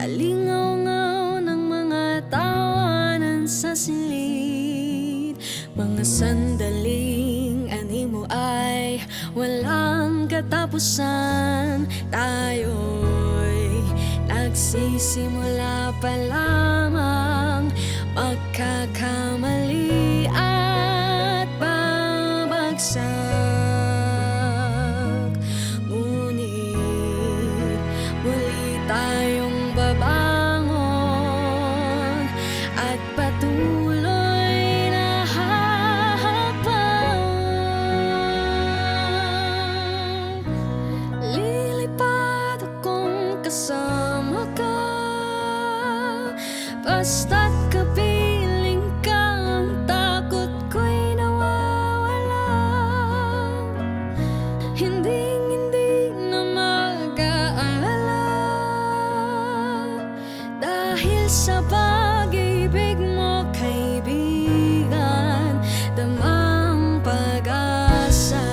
Alingaw-ngaw ng mga tawanan sa silid. Mga sandaling animo ay walang katapusan. Tayo'y nagsisimula pa lamang magkakamali at babagsak. Ngunit muli tayong babangon at patuloy na hahakbang. Lilipad akong kasama ka, basta't kapiling ka, ang takot ko'y nawawala. Hindi na mag-aalala, dahil sa pag-ibig mo, kaibigan, damang pag-asa.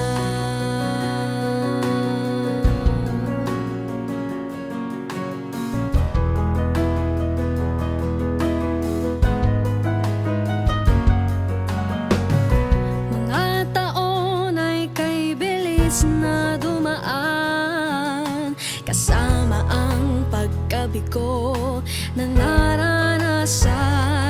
Mga taon ay kay bilis na dumaan, kasama ang pagkabigo na naranasan.